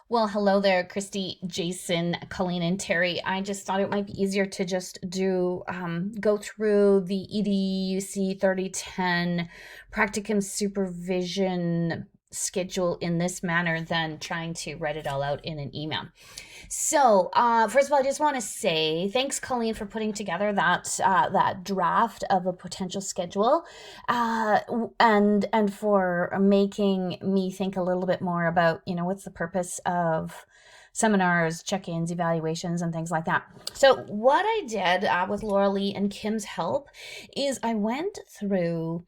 Well, hello there, Christy, Jason, Colleen, and Terry. I just thought it might be easier to just go through the EDUC 3010 practicum supervision schedule in this manner than trying to write it all out in an email. So, first of all, I just want to say thanks, Colleen, for putting together that draft of a potential schedule, and for making me think a little bit more about what's the purpose of seminars, check-ins, evaluations, and things like that. So, what I did with Laura Lee and Kim's help is I went through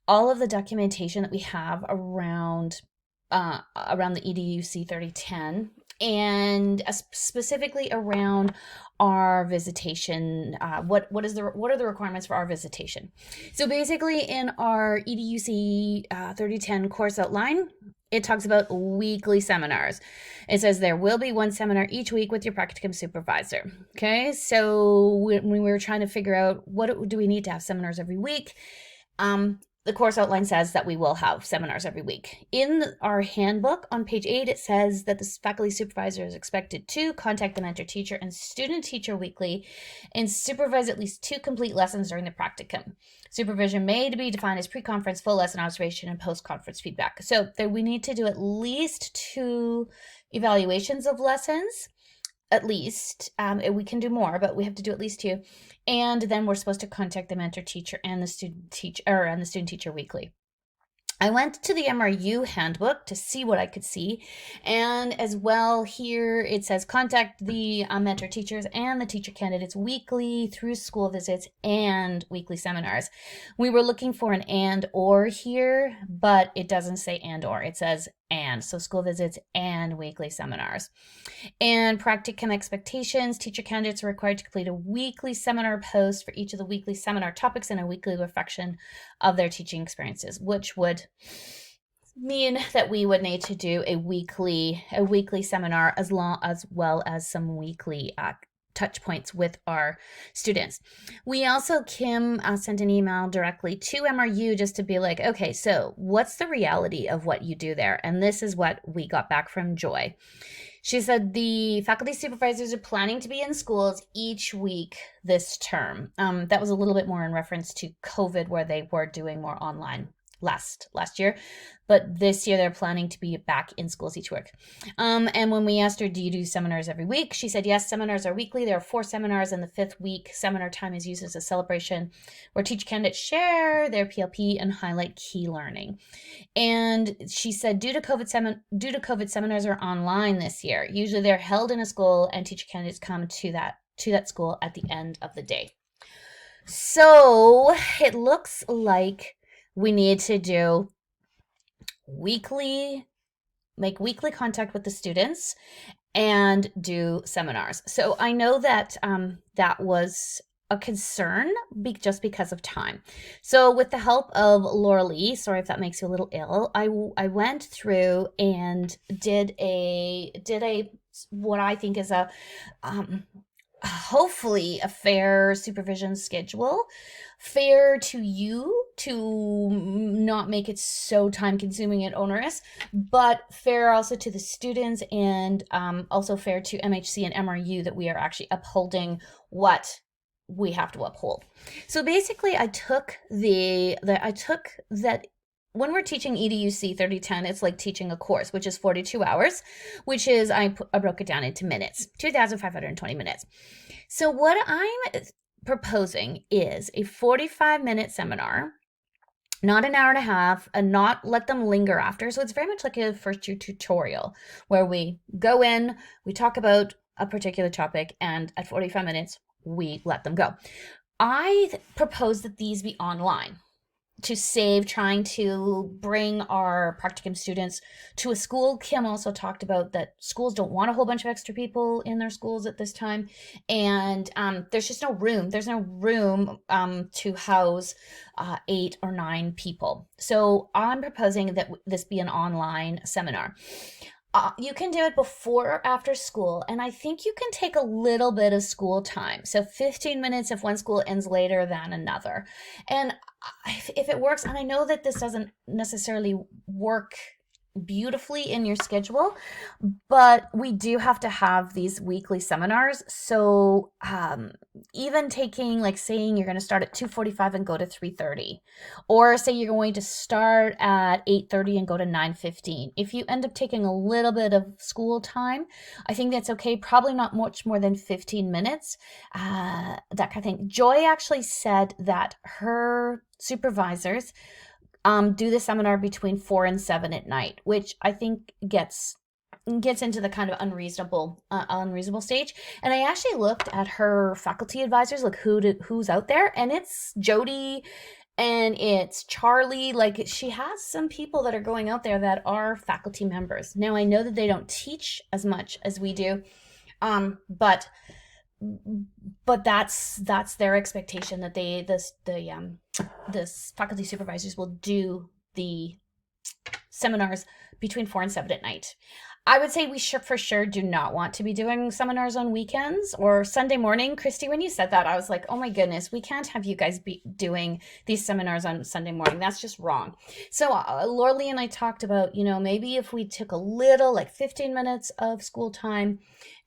all of the documentation that we have around the EDUC 3010 and specifically around our visitation. What are the requirements for our visitation? So basically, in our EDUC 3010 course outline, it talks about weekly seminars. It says there will be one seminar each week with your practicum supervisor. Okay, so when we were trying to figure out what do we need to have seminars every week, the course outline says that we will have seminars every week. In our handbook on page 8, it says that the faculty supervisor is expected to contact the mentor teacher and student teacher weekly and supervise at least 2 complete lessons during the practicum. Supervision may be defined as pre-conference, full lesson observation, and post-conference feedback. So we need to do at least 2 evaluations of lessons. At least. We can do more, but we have to do at least 2. And then we're supposed to contact the mentor teacher and the student teacher weekly. I went to the MRU handbook to see what I could see. And as well, here it says contact the mentor teachers and the teacher candidates weekly through school visits and weekly seminars. We were looking for an and or here, but it doesn't say and or. It says and. So school visits and weekly seminars. And practicum expectations, teacher candidates are required to complete a weekly seminar post for each of the weekly seminar topics and a weekly reflection of their teaching experiences, which would mean that we would need to do a weekly seminar as well as some weekly touch points with our students. We also, Kim sent an email directly to MRU just to be like, okay, so what's the reality of what you do there? And this is what we got back from Joy. She said the faculty supervisors are planning to be in schools each week this term. That was a little bit more in reference to COVID, where they were doing more online last year, but this year they're planning to be back in schools each week. And when we asked her, do you do seminars every week? She said, yes, seminars are weekly. There are 4 seminars, and the 5th week seminar time is used as a celebration where teacher candidates share their PLP and highlight key learning. And she said, due to COVID, seminars are online this year. Usually they're held in a school, and teacher candidates come to that school at the end of the day. So it looks like we need to make weekly contact with the students and do seminars. So I know that that was a concern just because of time. So with the help of Laura Lee, sorry if that makes you a little ill, I went through and did a what I think is a hopefully a fair supervision schedule, fair to you, to not make it so time consuming and onerous, but fair also to the students, and also fair to MHC and MRU that we are actually upholding what we have to uphold. So basically I took that when we're teaching EDUC 3010, it's like teaching a course, which is 42 hours, which is, I broke it down into minutes, 2,520 minutes. So what I'm proposing is a 45-minute seminar, not an hour and a half, and not let them linger after. So it's very much like a first year tutorial where we go in, we talk about a particular topic, and at 45 minutes, we let them go. I propose that these be online to save trying to bring our practicum students to a school. Kim also talked about that schools don't want a whole bunch of extra people in their schools at this time, and there's just no room. There's no room to house 8 or 9 people. So I'm proposing that this be an online seminar. You can do it before or after school, and I think you can take a little bit of school time. So 15 minutes if one school ends later than another. And if it works, and I know that this doesn't necessarily work beautifully in your schedule, but we do have to have these weekly seminars. So even taking, like, saying you're going to start at 2:45 and go to 3:30, or say you're going to start at 8:30 and go to 9:15. If you end up taking a little bit of school time, I think that's okay. Probably not much more than 15 minutes, that kind of thing. Joy actually said that her supervisors do the seminar between 4 and 7 at night, which I think gets into the kind of unreasonable stage. And I actually looked at her faculty advisors, like who's out there, and it's Jody and it's Charlie. Like, she has some people that are going out there that are faculty members. Now, I know that they don't teach as much as we do, but that's their expectation, that this faculty supervisors will do the seminars between 4 and 7 at night. I would say we for sure do not want to be doing seminars on weekends or Sunday morning. Christy, when you said that, I was like, oh my goodness, we can't have you guys be doing these seminars on Sunday morning. That's just wrong. So Lorley and I talked about, maybe if we took a little, like 15 minutes of school time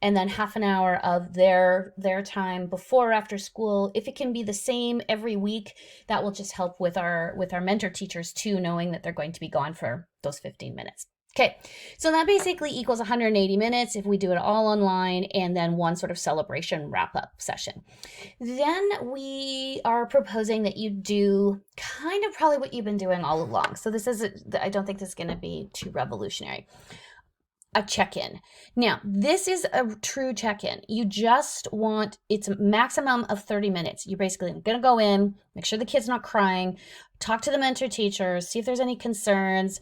and then half an hour of their time before or after school, if it can be the same every week, that will just help with our mentor teachers too, knowing that they're going to be gone for those 15 minutes. Okay, so that basically equals 180 minutes if we do it all online, and then one sort of celebration wrap-up session. Then we are proposing that you do kind of probably what you've been doing all along. So I don't think this is going to be too revolutionary. A check-in. Now, this is a true check-in. You just want, it's a maximum of 30 minutes. You're basically going to go in, make sure the kid's not crying, talk to the mentor teachers, see if there's any concerns,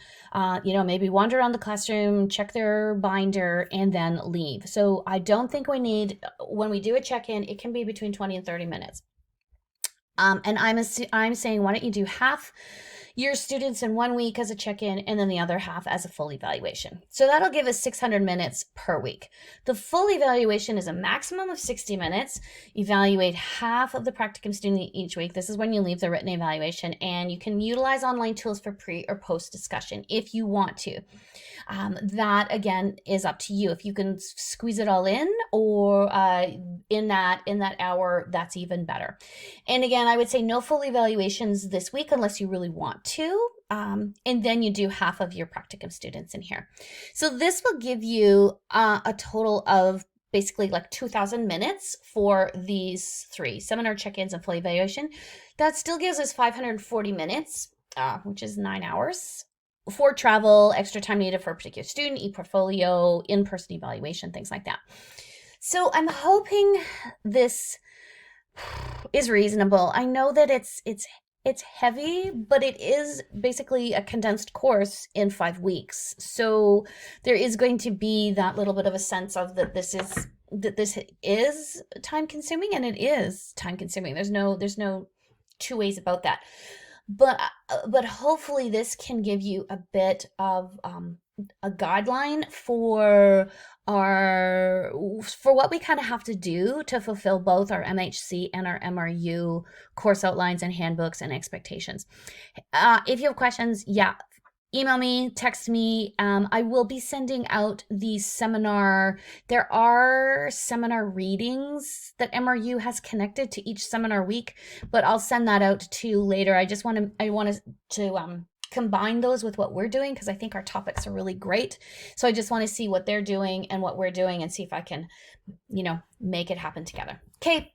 maybe wander around the classroom, check their binder, and then leave. So I don't think we need, when we do a check-in, it can be between 20 and 30 minutes. And I'm saying, why don't you do half your students in 1 week as a check-in and then the other half as a full evaluation. So that'll give us 600 minutes per week. The full evaluation is a maximum of 60 minutes. Evaluate half of the practicum student each week. This is when you leave the written evaluation, and you can utilize online tools for pre or post discussion if you want to. That again is up to you. If you can squeeze it all in, or in that hour, that's even better. And again, I would say no full evaluations this week unless you really want to. And then you do half of your practicum students in here. So this will give you a total of basically like 2,000 minutes for these 3 seminar check-ins and full evaluation. That still gives us 540 minutes, which is 9 hours. For travel, extra time needed for a particular student, e-portfolio, in-person evaluation, things like that. So I'm hoping this is reasonable. I know that it's heavy, but it is basically a condensed course in 5 weeks. So there is going to be that little bit of a sense of that this is time consuming, and it is time consuming. There's no two ways about that. But hopefully this can give you a bit of a guideline for what we kind of have to do to fulfill both our MHC and our MRU course outlines and handbooks and expectations. If you have questions, email me, text me. I will be sending out the seminar. There are seminar readings that MRU has connected to each seminar week, but I'll send that out to you later. I want to combine those with what we're doing, because I think our topics are really great. So I just want to see what they're doing and what we're doing and see if I can, make it happen together. Okay.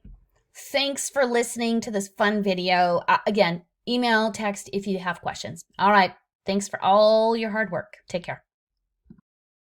Thanks for listening to this fun video. Again, email, text if you have questions. All right. Thanks for all your hard work. Take care.